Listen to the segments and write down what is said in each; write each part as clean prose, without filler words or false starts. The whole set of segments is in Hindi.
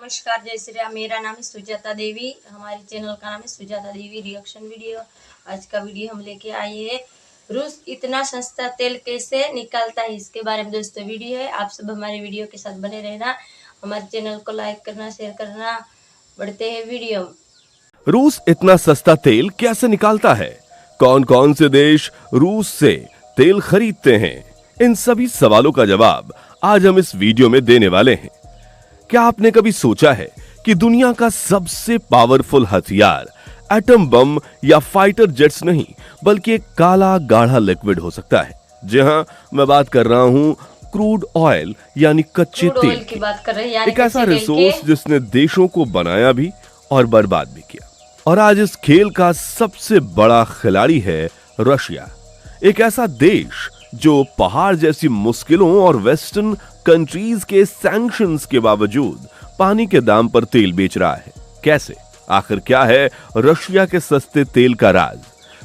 नमस्कार, जय श्री राम। मेरा नाम है सुजाता देवी। हमारे चैनल का नाम है सुजाता देवी रिएक्शन वीडियो। आज का वीडियो हम लेके आए हैं, रूस इतना सस्ता तेल कैसे निकालता है, इसके बारे में दोस्तों वीडियो है। आप सब हमारे वीडियो के साथ बने रहना, हमारे चैनल को लाइक करना, शेयर करना। बढ़ते हैं वीडियो। रूस इतना सस्ता तेल कैसे निकालता है? कौन कौन से देश रूस से तेल खरीदते हैं? इन सभी सवालों का जवाब आज हम इस वीडियो में देने वाले हैं। क्या आपने कभी सोचा है कि दुनिया का सबसे पावरफुल हथियार एटम बम या फाइटर जेट्स नहीं, बल्कि एक काला गाढ़ा लिक्विड हो सकता है? जी हां, मैं बात कर रहा हूं क्रूड ऑयल यानी कच्चे तेल की बात कर रहे हैं। एक ऐसा रिसोर्स जिसने देशों को बनाया भी और बर्बाद भी किया। और आज इस खेल का सबसे बड़ा खिलाड़ी है रशिया, एक ऐसा देश जो पहाड़ जैसी मुश्किलों और वेस्टर्न कंट्रीज के सैंक्शंस के बावजूद पानी के दाम पर तेल बेच रहा है। कैसे? आखिर क्या है रशिया के सस्ते तेल का राज?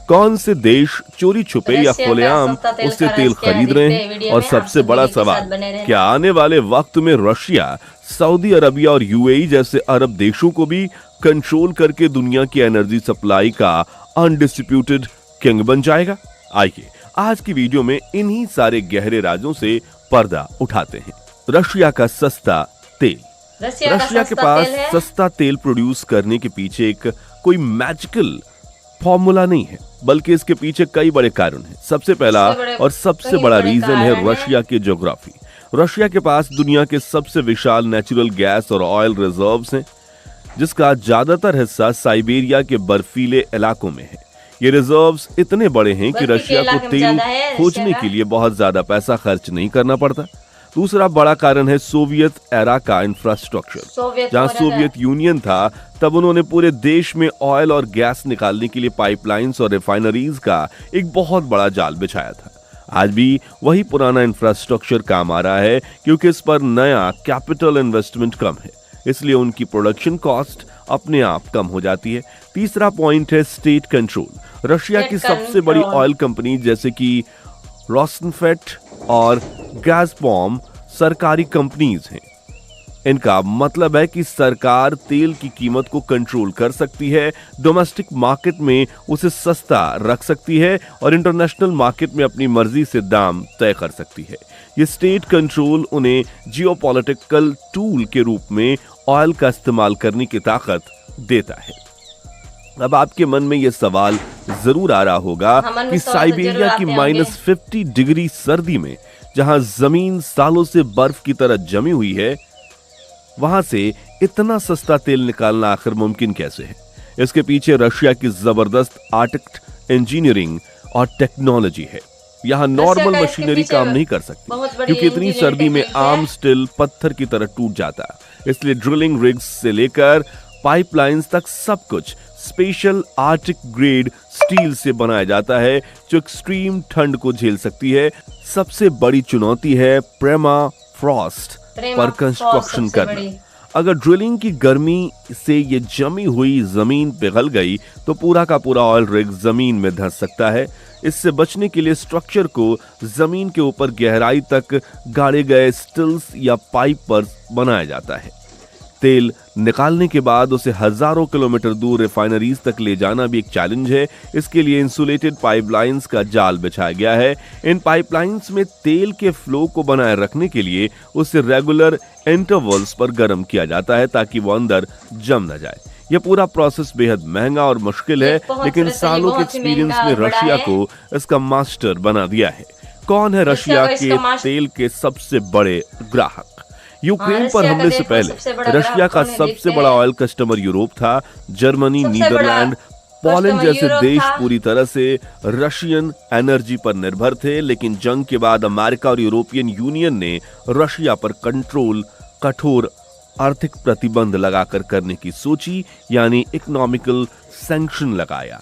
कौन से देश चोरी छुपे या खुलेआम उससे तेल खरीद रहे हैं? और सबसे बड़ा सवाल, क्या आने वाले वक्त में रशिया सऊदी अरबिया और यूएई जैसे अरब देशों को भी कंट्रोल करके दुनिया की एनर्जी सप्लाई का अनडिस्प्यूटेड किंग बन जाएगा? आइए आज की वीडियो में इन्हीं सारे गहरे राजों से पर्दा उठाते हैं। रशिया का सस्ता तेल। रशिया के पास सस्ता तेल प्रोड्यूस करने के पीछे एक कोई मैजिकल फॉर्मूला नहीं है, बल्कि इसके पीछे कई बड़े कारण हैं। सबसे पहला और सबसे बड़ा रीजन है रशिया की ज्योग्राफी। रशिया के पास दुनिया के सबसे विशाल नेचुरल गैस और ऑयल रिजर्व्स हैं, जिसका ज्यादातर हिस्सा साइबेरिया के बर्फीले इलाकों में है। ये रिजर्व्स इतने बड़े हैं कि रशिया को तेल खोजने के लिए बहुत ज्यादा पैसा खर्च नहीं करना पड़ता। दूसरा बड़ा कारण है सोवियत एरा का इंफ्रास्ट्रक्चर। जहां सोवियत यूनियन था, तब उन्होंने पूरे देश में ऑयल और गैस निकालने के लिए पाइपलाइंस और रिफाइनरीज का एक बहुत बड़ा जाल बिछाया था। आज भी वही पुराना इंफ्रास्ट्रक्चर काम आ रहा है, क्योंकि इस पर नया कैपिटल इन्वेस्टमेंट कम है, इसलिए उनकी प्रोडक्शन कॉस्ट अपने आप कम हो जाती है। तीसरा पॉइंट है स्टेट कंट्रोल। रशिया की सबसे बड़ी ऑयल कंपनी जैसे कि रोस्नफेट और गैज़प्रॉम सरकारी कंपनीज हैं। इनका मतलब है कि सरकार तेल की कीमत को कंट्रोल कर सकती है, डोमेस्टिक मार्केट में उसे सस्ता रख सकती है और इंटरनेशनल मार्केट में अपनी मर्जी से दाम तय कर सकती है। ये स्टेट कंट्रोल उन्हें जियोपॉलिटिकल टूल के रूप में ऑयल का इस्तेमाल करने की ताकत देता है। अब आपके मन में यह सवाल जरूर आ रहा होगा कि साइबेरिया की -50 डिग्री सर्दी में, जहां जमीन सालों से बर्फ की तरह जमी हुई है, वहां से इतना सस्ता तेल निकालना आखिर मुमकिन कैसे है? इसके पीछे रशिया की जबरदस्त आर्किटेक्ट इंजीनियरिंग और टेक्नोलॉजी है। यहाँ नॉर्मल मशीनरी काम नहीं कर सकती, क्योंकि इतनी सर्दी में आर्म स्टील पत्थर की तरह टूट जाता है। इसलिए ड्रिलिंग रिग्स से लेकर पाइपलाइंस तक सब कुछ स्पेशल आर्टिक ग्रेड स्टील से बनाया जाता है, जो एक्सट्रीम ठंड को झेल सकती है। सबसे बड़ी चुनौती है परमाफ्रॉस्ट पर कंस्ट्रक्शन करना। अगर ड्रिलिंग की गर्मी से ये जमी हुई जमीन पिघल गई तो पूरा का पूरा ऑयल रिग जमीन में धंस सकता है। इससे बचने के लिए स्ट्रक्चर को जमीन के ऊपर गहराई तक गाड़े गए स्टिल्स या पाइप पर बनाया जाता है। तेल निकालने के बाद उसे हजारों किलोमीटर दूर रिफाइनरीज तक ले जाना भी एक चैलेंज है। इसके लिए इंसुलेटेड पाइपलाइंस का जाल बिछाया गया है। इन पाइपलाइंस में तेल के फ्लो को बनाए रखने के लिए उसे रेगुलर इंटरवल्स पर गर्म किया जाता है, ताकि वो अंदर जम न जाए। यह पूरा प्रोसेस बेहद महंगा और मुश्किल है, लेकिन सालों के एक्सपीरियंस ने रशिया को इसका मास्टर बना दिया है। कौन है रशिया के तेल के सबसे बड़े ग्राहक? यूक्रेन पर हमले से पहले रशिया का सबसे बड़ा ऑयल कस्टमर यूरोप था। जर्मनी, नीदरलैंड, पोलैंड जैसे देश पूरी तरह से रशियन एनर्जी पर निर्भर थे, लेकिन जंग के बाद अमेरिका और यूरोपियन यूनियन ने रशिया पर कठोर आर्थिक प्रतिबंध लगाकर करने की सोची, यानी इकोनॉमिकल सैंक्शन लगाया।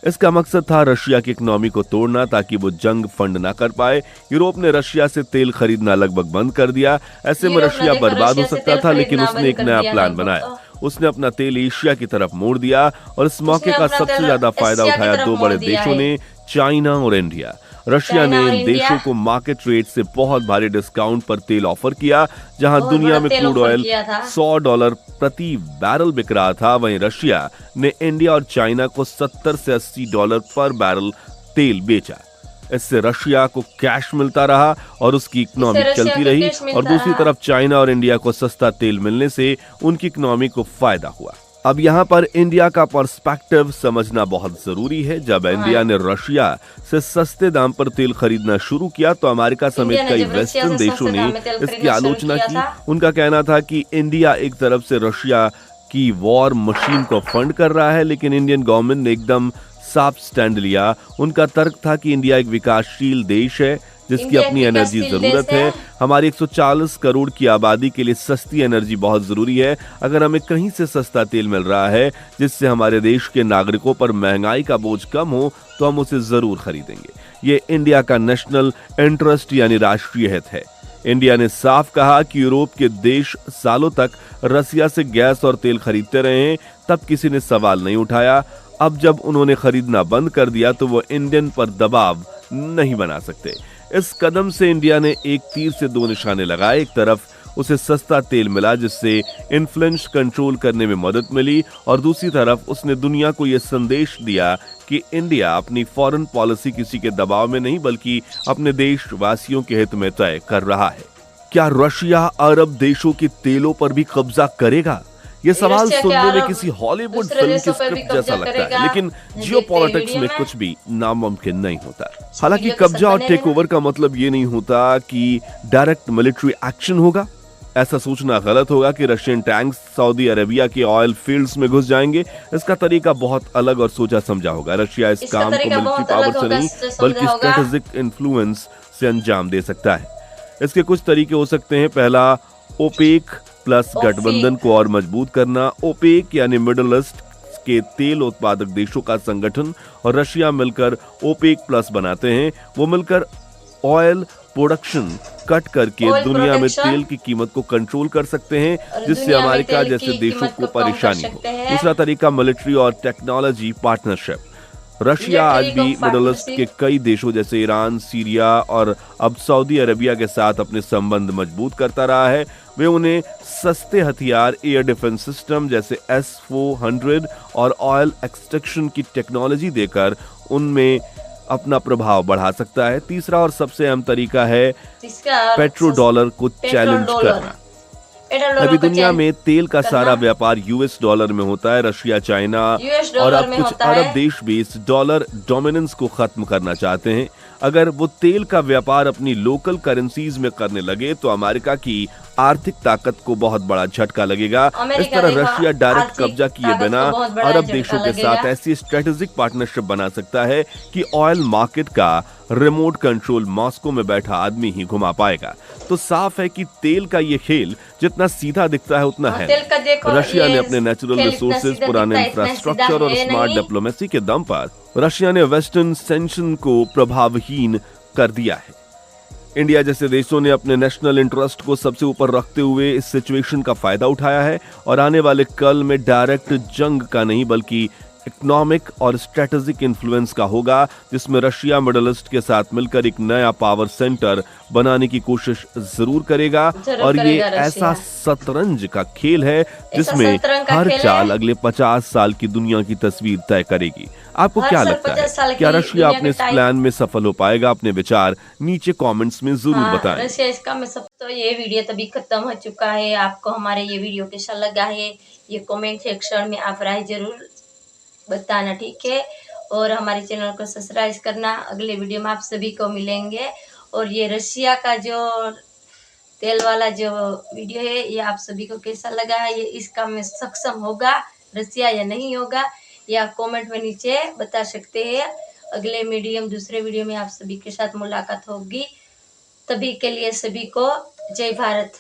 इसका मकसद था रशिया की इकोनॉमी को तोड़ना, ताकि वो जंग फंड ना कर पाए। यूरोप ने रशिया से तेल खरीदना लगभग बंद कर दिया। ऐसे में रशिया बर्बाद हो सकता था, लेकिन उसने एक नया प्लान बनाया। उसने अपना तेल एशिया की तरफ मोड़ दिया और इस मौके का सबसे ज्यादा फायदा उठाया दो बड़े देशों ने, चाइना और इंडिया। रशिया ने चाइना और इन इंडिया देशों को मार्केट रेट से बहुत भारी डिस्काउंट पर तेल ऑफर किया। जहां बहुत दुनिया बड़ा में तेल क्रूड ऑफर ऑयल किया था। $100 प्रति बैरल बिक रहा था, वहीं रशिया ने इंडिया और चाइना को $70 से $80 पर बैरल तेल बेचा। इससे रशिया को कैश मिलता रहा और उसकी इकोनॉमी इससे रशिया चलती को रही, कैश और मिलता दूसरी रहा। तरफ चाइना और इंडिया को सस्ता तेल मिलने से उनकी इकोनॉमी को फायदा हुआ। अब यहाँ पर इंडिया का पर्सपेक्टिव समझना बहुत जरूरी है। जब इंडिया ने रशिया से सस्ते दाम पर तेल खरीदना शुरू किया तो अमेरिका इंडिया समेत ने कई जब रशिया वेस्टर्न से देशों सस्ते ने दाम में तेल इसकी खरीदना शुरू आलोचना किया की। था। उनका कहना था कि इंडिया एक तरफ से रशिया की वॉर मशीन को फंड कर रहा है, लेकिन इंडियन गवर्नमेंट ने एकदम साफ स्टैंड लिया। उनका तर्क था कि इंडिया एक विकासशील देश है जिसकी इंडिया एक अपनी एनर्जी विकासशील जरूरत देश है। है। हमारी 140 करोड़ की आबादी के लिए सस्ती एनर्जी बहुत जरूरी है। अगर हमें कहीं से सस्ता तेल मिल रहा है जिससे हमारे देश के नागरिकों पर महंगाई का बोझ कम हो तो हम उसे जरूर खरीदेंगे। ये इंडिया का नेशनल इंटरेस्ट यानी राष्ट्रीय हित है। इंडिया ने साफ कहा कि यूरोप के देश सालों तक रसिया से गैस और तेल खरीदते रहे हैं, तब किसी ने सवाल नहीं उठाया। अब जब उन्होंने खरीदना बंद कर दिया तो वो इंडियन पर दबाव नहीं बना सकते। इस कदम से इंडिया ने एक तीर से दो निशाने लगाए। एक तरफ उसे सस्ता तेल मिला जिससे इन्फ्लेशन कंट्रोल करने में मदद मिली, और दूसरी तरफ उसने दुनिया को यह संदेश दिया कि इंडिया अपनी फॉरेन पॉलिसी किसी के दबाव में नहीं बल्कि अपने देशवासियों के हित में तय कर रहा है। क्या रशिया अरब देशों के तेलों पर भी कब्जा करेगा? ये सवाल रशिया सुनने क्या में अरब किसी हॉलीवुड दूसरे फिल्म की देशों पर भी स्क्रिप्ट जैसा कब्जा लगता है, करेगा? लेकिन देखते हैं जियोपॉलिटिक्स वीडियो में में। कुछ भी नामुमकिन नहीं होता। हालांकि वीडियो के साथ कब्जा और बने टेक रहना। ओवर का मतलब ये नहीं होता कि डायरेक्ट मिलिट्री एक्शन होगा। ऐसा सोचना गलत होगा कि रशियन टैंक्स सऊदी अरेबिया के ऑयल फील्ड्स में घुस जाएंगे। इसका तरीका बहुत अलग और सोचा समझा होगा। रशिया इस इसका काम को तरीका मिलिट्री बहुत पावर अलग से होगा, नहीं समझा बल्कि होगा। स्ट्रेटेजिक इन्फ्लुएंस से अंजाम दे सकता है। इसके कुछ तरीके हो सकते हैं। पहला, ओपेक प्लस गठबंधन को और मजबूत करना। ओपेक यानी मिडिल ईस्ट के तेल उत्पादक देशों का संगठन और रशिया मिलकर ओपेक प्लस बनाते हैं। वो मिलकर ऑयल प्रोडक्शन कट करके ऑयल दुनिया में प्रोडक्शन तेल की कीमत को कंट्रोल कर सकते हैं, और जिससे दुनिया में अमेरिका तेल जैसे की देशों कीमत को को कम कर परेशानी हो। सकते हैं। दूसरा तरीका, मिलिट्री और टेक्नोलॉजी पार्टनरशिप। रशिया आज Military भी मिडिल ईस्ट के कई देशों जैसे ईरान, सीरिया और अब सऊदी अरेबिया के साथ अपने संबंध मजबूत करता रहा है। वे उन्हें सस्ते हथियार, एयर डिफेंस सिस्टम जैसे S-400 और ऑयल एक्सट्रैक्शन की टेक्नोलॉजी देकर उनमें अपना प्रभाव बढ़ा सकता है। तीसरा और सबसे अहम तरीका है पेट्रो डॉलर को चैलेंज करना। अभी दुनिया में तेल का सारा व्यापार यूएस डॉलर में होता है। रशिया, चाइना और अब कुछ अरब देश भी इस डॉलर डोमिनेंस को खत्म करना चाहते हैं। अगर वो तेल का व्यापार अपनी लोकल करेंसीज में करने लगे तो अमेरिका की आर्थिक ताकत को बहुत बड़ा झटका लगेगा। इस तरह रशिया डायरेक्ट कब्जा किए बिना अरब देशों के साथ ऐसी स्ट्रेटेजिक पार्टनरशिप बना सकता है कि ऑयल मार्केट का रिमोट कंट्रोल मॉस्को में बैठा आदमी ही घुमा पाएगा। तो साफ है कि तेल का ये खेल जितना सीधा दिखता है उतना है। रशिया ने अपने नेचुरल रिसोर्सेज, पुराने इंफ्रास्ट्रक्चर और स्मार्ट डिप्लोमेसी के दम पर रशिया ने वेस्टर्न सैंक्शन को प्रभावहीन कर दिया है। इंडिया जैसे देशों ने अपने नेशनल इंटरेस्ट को सबसे ऊपर रखते हुए इस सिचुएशन का फायदा उठाया है और आने वाले कल में डायरेक्ट जंग का नहीं बल्कि इकोनॉमिक और स्ट्रेटेजिक इन्फ्लुएंस का होगा, जिसमें रशिया मिडिल ईस्ट के साथ मिलकर एक नया पावर सेंटर बनाने की कोशिश जरूर करेगा। और ये ऐसा शतरंज का खेल है जिसमें हर चाल अगले 50 साल की दुनिया की तस्वीर तय करेगी। आपको क्या लगता है, क्या रशिया अपने इस प्लान में सफल हो पाएगा? अपने विचार नीचे कमेंट्स में जरूर बताएं। रशिया इसका मैं सब तो ये वीडियो तभी खत्म हो चुका है। आपको हमारे ये वीडियो कैसा लगा है ये कमेंट सेक्शन में आप राय जरूर बताना, ठीक है। और हमारे चैनल को सब्सक्राइब करना। अगले वीडियो में आप सभी को मिलेंगे। और ये रशिया का जो तेल वाला जो वीडियो है ये आप सभी को कैसा लगा है, ये इसका में सक्षम होगा रशिया या नहीं होगा, या कमेंट में नीचे बता सकते हैं। अगले दूसरे वीडियो में आप सभी के साथ मुलाकात होगी। तभी के लिए सभी को जय भारत।